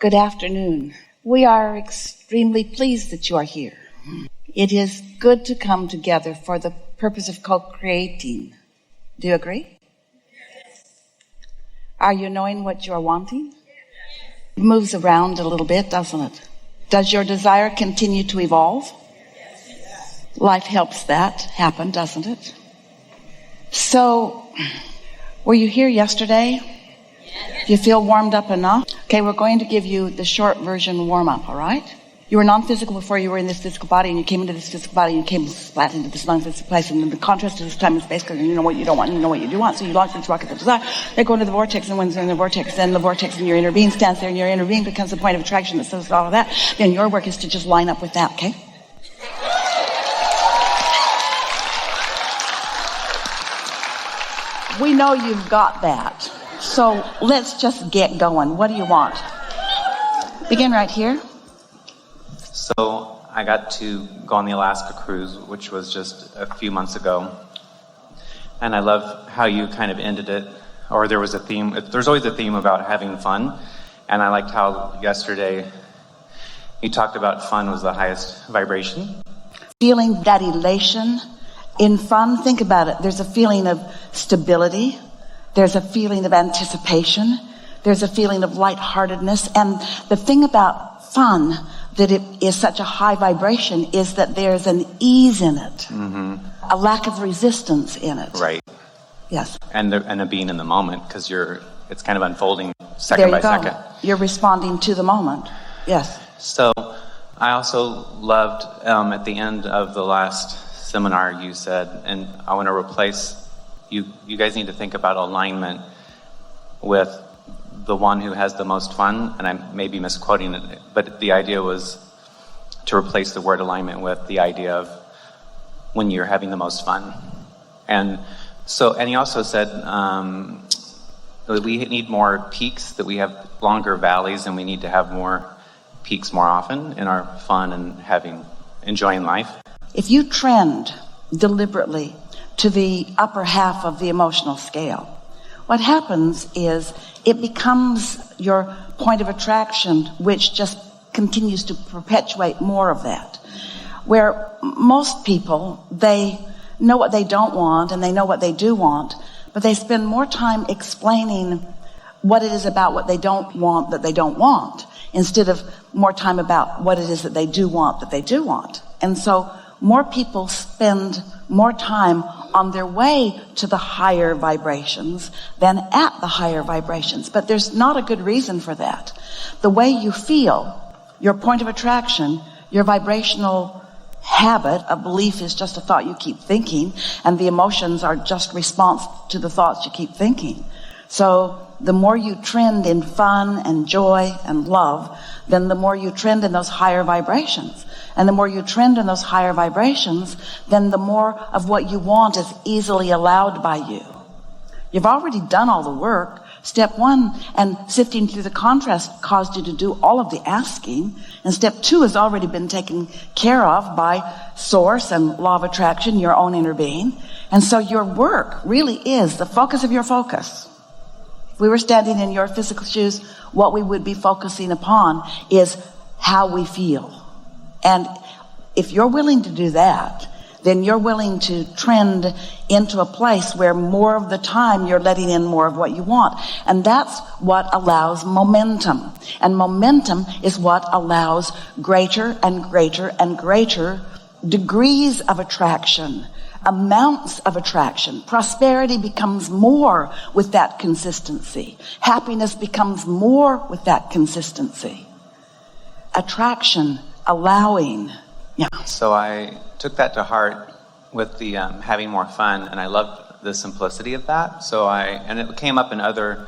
Good afternoon. We are extremely pleased that you are here. It is good to come together for the purpose of co-creating. Do you agree? Are you knowing what you are wanting? It moves around a little bit, doesn't it? Does your desire continue to evolve? Life helps that happen, doesn't it? So, were you here yesterday? Do you feel warmed up enough? Okay, we're going to give you the short version warm-up, all right? You were non-physical before you were in this physical body, and you came into this physical body, and you came flat into this non-physical place, and then the contrast to this time and space, because you know what you don't want, and you know what you do want, so you launch this rocket of desire. They go into the vortex, and when they're in the vortex, then the vortex in your inner being stands there, and your inner being becomes the point of attraction that says all of that. Then your work is to just line up with that, okay? We know you've got that. So let's just get going. What do you want? Begin right here. So I got to go on the Alaska cruise, which was just a few months ago. And I love how you kind of ended it, or there was a theme. There's always a theme about having fun. And I liked how yesterday you talked about fun was the highest vibration. Feeling that elation in fun, think about it. There's a feeling of stability. There's a feeling of anticipation. There's a feeling of lightheartedness. And the thing about fun, that it is such a high vibration, is that there's an ease in it. Mm-hmm. A lack of resistance in it. Right. Yes. And a being in the moment, because it's kind of unfolding second by second. You're responding to the moment. Yes. So I also loved at the end of the last seminar you said, and I want to replace, you guys need to think about alignment with the one who has the most fun, and I may be misquoting it, but the idea was to replace the word alignment with the idea of when you're having the most fun. And he also said that we need more peaks, that we have longer valleys, and we need to have more peaks more often in our fun and enjoying life. If you trend deliberately to the upper half of the emotional scale, what happens is it becomes your point of attraction, which just continues to perpetuate more of that. Where most people, they know what they don't want and they know what they do want, but they spend more time explaining what it is about what they don't want that they don't want, instead of more time about what it is that they do want that they do want. And so more people spend more time on their way to the higher vibrations than at the higher vibrations. But there's not a good reason for that. The way you feel, your point of attraction, your vibrational habit of belief is just a thought you keep thinking, and the emotions are just response to the thoughts you keep thinking. So the more you trend in fun and joy and love, then the more you trend in those higher vibrations. And the more you trend in those higher vibrations, then the more of what you want is easily allowed by you. You've already done all the work. Step 1, and sifting through the contrast caused you to do all of the asking. And step 2 has already been taken care of by source and law of attraction, your own inner being. And so your work really is the focus of your focus. If we were standing in your physical shoes, what we would be focusing upon is how we feel. And if you're willing to do that, then you're willing to trend into a place where more of the time you're letting in more of what you want. And that's what allows momentum. And momentum is what allows greater and greater and greater degrees of attraction, amounts of attraction. Prosperity becomes more with that consistency. Happiness becomes more with that consistency. Attraction, allowing. Yeah. So I took that to heart with the having more fun, and I loved the simplicity of that. And it came up in other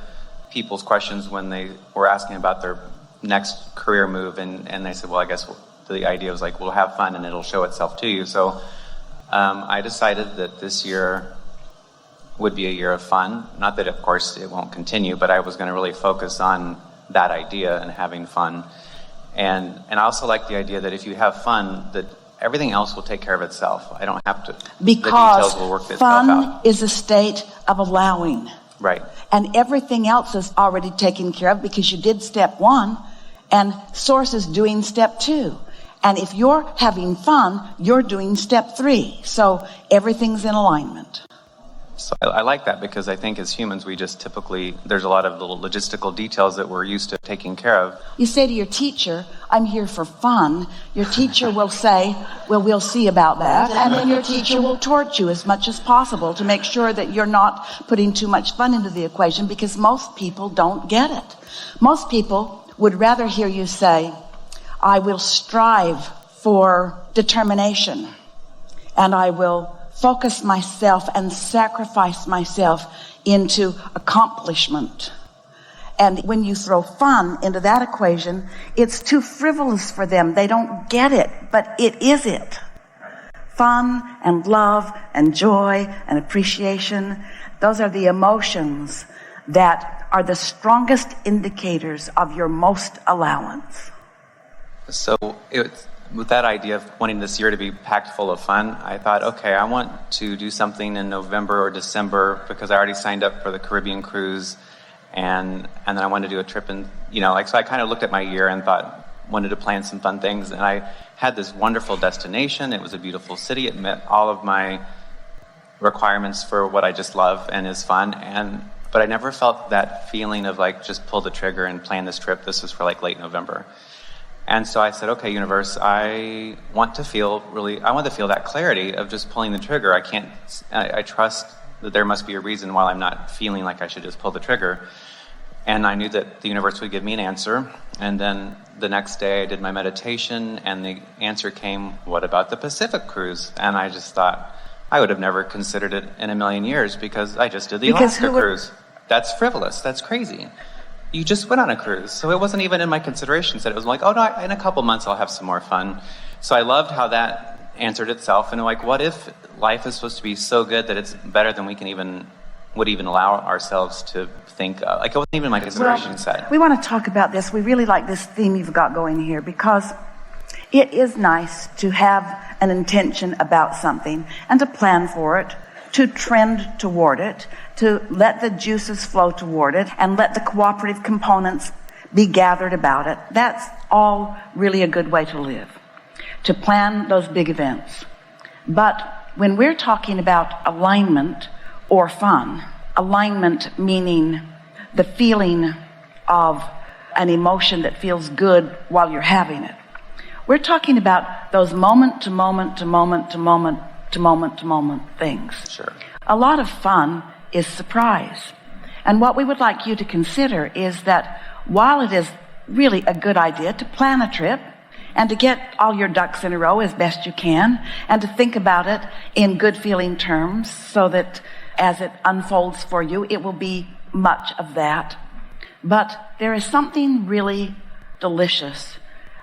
people's questions when they were asking about their next career move, and they said, well, I guess the idea was like, well, have fun and it'll show itself to you. So I decided that this year would be a year of fun. Not that, of course, it won't continue, but I was going to really focus on that idea and having fun. And I also like the idea that if you have fun, that everything else will take care of itself. I don't have to. Because the details will work itself out. Fun is a state of allowing. Right. And everything else is already taken care of because you did step 1, And source is doing step 2. And if you're having fun, you're doing step 3. So everything's in alignment. So I like that, because I think as humans, we just typically, there's a lot of little logistical details that we're used to taking care of. You say to your teacher, I'm here for fun. Your teacher will say, well, we'll see about that. And then your teacher will torch you as much as possible to make sure that you're not putting too much fun into the equation, because most people don't get it. Most people would rather hear you say, I will strive for determination, and I will focus myself and sacrifice myself into accomplishment. And when you throw fun into that equation, it's too frivolous for them. They don't get it, but it is it. Fun and love and joy and appreciation, those are the emotions that are the strongest indicators of your most allowance. So with that idea of wanting this year to be packed full of fun, I thought, okay, I want to do something in November or December, because I already signed up for the Caribbean cruise, and then I wanted to do a trip, and so I kind of looked at my year and wanted to plan some fun things, and I had this wonderful destination. It was a beautiful city. It met all of my requirements for what I just love and is fun, but I never felt that feeling of just pull the trigger and plan this trip. This was for late November. And so I said, okay, universe, I want to feel that clarity of just pulling the trigger. I trust that there must be a reason why I'm not feeling like I should just pull the trigger. And I knew that the universe would give me an answer. And then the next day I did my meditation, and the answer came, what about the Pacific cruise? And I just thought, I would have never considered it in a million years, because I just did the Alaska cruise. That's frivolous. That's crazy. You just went on a cruise. So it wasn't even in my considerations. That it was like, oh no, in a couple months I'll have some more fun. So I loved how that answered itself. And what if life is supposed to be so good that it's better than we would even allow ourselves to think of? It wasn't even my consideration set. We want to talk about this. We really like this theme you've got going here, because it is nice to have an intention about something and to plan for it, to trend toward it, to let the juices flow toward it, and let the cooperative components be gathered about it. That's all really a good way to live, to plan those big events. But when we're talking about alignment or fun, alignment meaning the feeling of an emotion that feels good while you're having it, we're talking about those moment to moment to moment to moment to moment to moment things. Sure. A lot of fun is surprise. And what we would like you to consider is that while it is really a good idea to plan a trip and to get all your ducks in a row as best you can, and to think about it in good feeling terms so that as it unfolds for you, it will be much of that. But there is something really delicious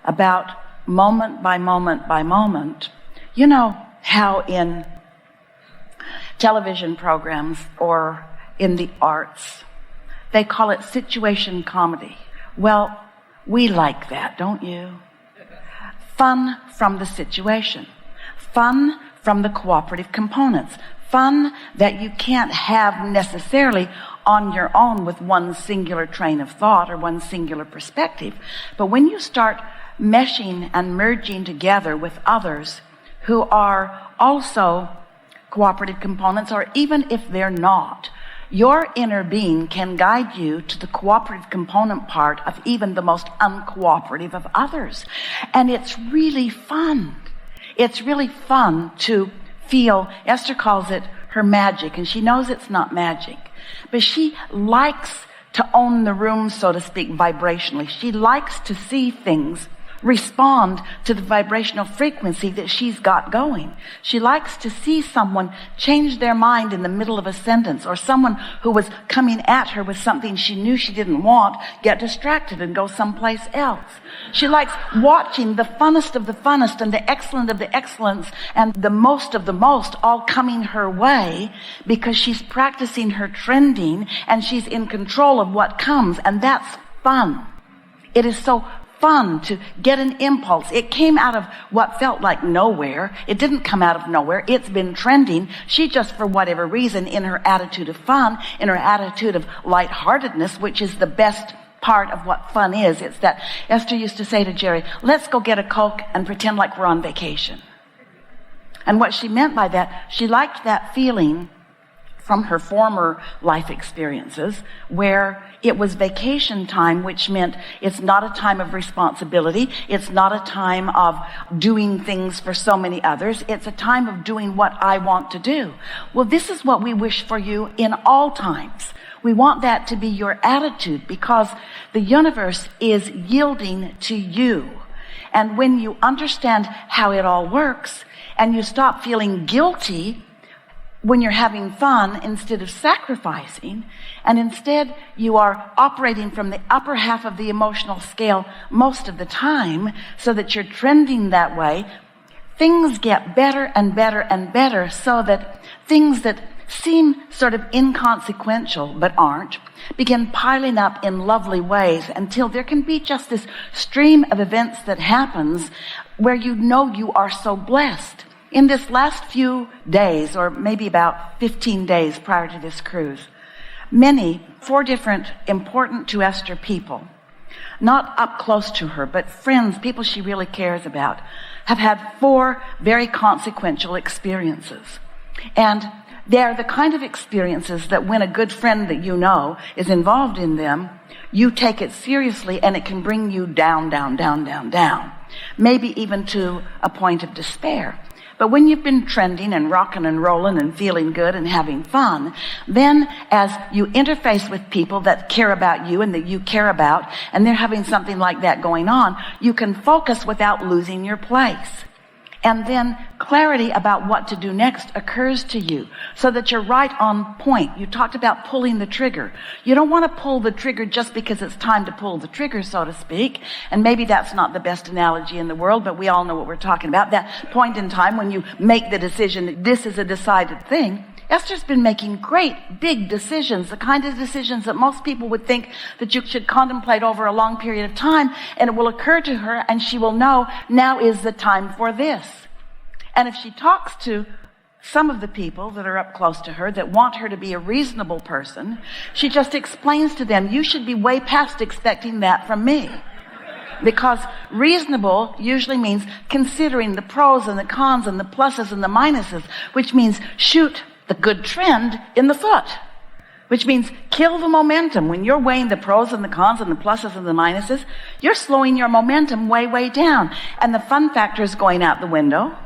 about moment by moment by moment. You know how in television programs or in the arts, they call it situation comedy. Well, we like that, don't you? Fun from the situation. Fun from the cooperative components. Fun that you can't have necessarily on your own with one singular train of thought or one singular perspective. But when you start meshing and merging together with others who are also cooperative components, or even if they're not, your inner being can guide you to the cooperative component part of even the most uncooperative of others. And it's really fun. It's really fun to feel, Esther calls it her magic, and she knows it's not magic, but she likes to own the room, so to speak, vibrationally. She likes to see things respond to the vibrational frequency that she's got going. She likes to see someone change their mind in the middle of a sentence, or someone who was coming at her with something she knew she didn't want get distracted and go someplace else. She likes watching the funnest of the funnest and the excellent of the excellence and the most of the most all coming her way, because she's practicing her trending and she's in control of what comes, and that's fun. It is so fun to get an impulse. It came out of what felt like nowhere. It didn't come out of nowhere. It's been trending. She just, for whatever reason, in her attitude of fun, in her attitude of lightheartedness, which is the best part of what fun is. It's that Esther used to say to Jerry, let's go get a Coke and pretend like we're on vacation. And what she meant by that, she liked that feeling from her former life experiences where it was vacation time, which meant it's not a time of responsibility. It's not a time of doing things for so many others. It's a time of doing what I want to do. Well, this is what we wish for you in all times. We want that to be your attitude because the universe is yielding to you. And when you understand how it all works and you stop feeling guilty when you're having fun instead of sacrificing, and instead you are operating from the upper half of the emotional scale most of the time so that you're trending that way, things get better and better and better so that things that seem sort of inconsequential but aren't begin piling up in lovely ways until there can be just this stream of events that happens where you know you are so blessed. In this last few days, or maybe about 15 days prior to this cruise, 4 different important to Esther people, not up close to her, but friends, people she really cares about, have had 4 very consequential experiences. And they're the kind of experiences that when a good friend that you know is involved in them, you take it seriously and it can bring you down, down, down, down, down. Maybe even to a point of despair. But when you've been trending and rocking and rolling and feeling good and having fun, then as you interface with people that care about you and that you care about, and they're having something like that going on, you can focus without losing your place. And then clarity about what to do next occurs to you so that you're right on point. You talked about pulling the trigger. You don't want to pull the trigger just because it's time to pull the trigger, so to speak. And maybe that's not the best analogy in the world, but we all know what we're talking about. That point in time when you make the decision that this is a decided thing. Esther's been making great, big decisions, the kind of decisions that most people would think that you should contemplate over a long period of time, and it will occur to her, and she will know now is the time for this. And if she talks to some of the people that are up close to her that want her to be a reasonable person, she just explains to them, you should be way past expecting that from me. Because reasonable usually means considering the pros and the cons and the pluses and the minuses, which means shoot the good trend in the foot, which means kill the momentum. When you're weighing the pros and the cons and the pluses and the minuses, you're slowing your momentum way, way down. And the fun factor is going out the window.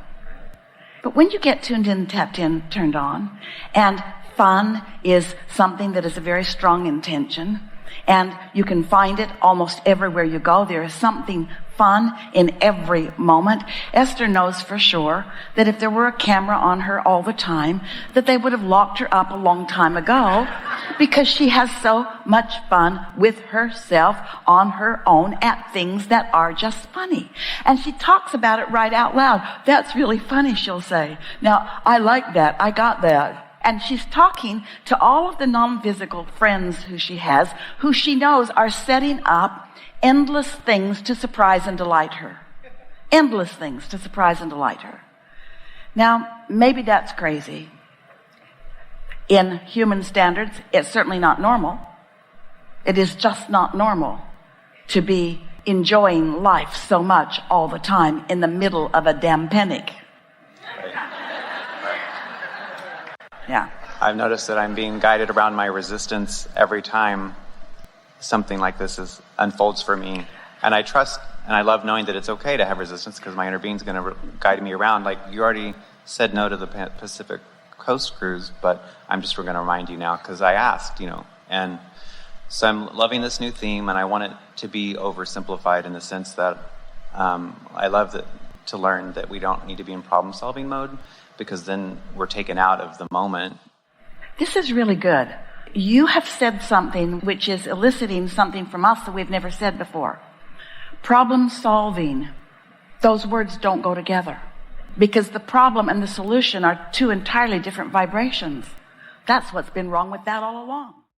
But when you get tuned in, tapped in, turned on, and fun is something that is a very strong intention, and you can find it almost everywhere you go. There is something fun in every moment. Esther knows for sure that if there were a camera on her all the time, that they would have locked her up a long time ago because she has so much fun with herself on her own at things that are just funny. And she talks about it right out loud. That's really funny, she'll say. Now, I like that. I got that. And she's talking to all of the non-physical friends who she has, who she knows are setting up endless things to surprise and delight her. Endless things to surprise and delight her. Now, maybe that's crazy. In human standards, it's certainly not normal. It is just not normal to be enjoying life so much all the time in the middle of a damn panic. Yeah. I've noticed that I'm being guided around my resistance every time something like this unfolds for me. And I trust and I love knowing that it's okay to have resistance because my inner being's going to guide me around. Like you already said no to the Pacific Coast cruise, but I'm just going to remind you now because I asked, And so I'm loving this new theme, and I want it to be oversimplified in the sense that I love to learn that we don't need to be in problem-solving mode, because then we're taken out of the moment. This is really good. You have said something which is eliciting something from us that we've never said before. Problem solving. Those words don't go together because the problem and the solution are 2 entirely different vibrations. That's what's been wrong with that all along.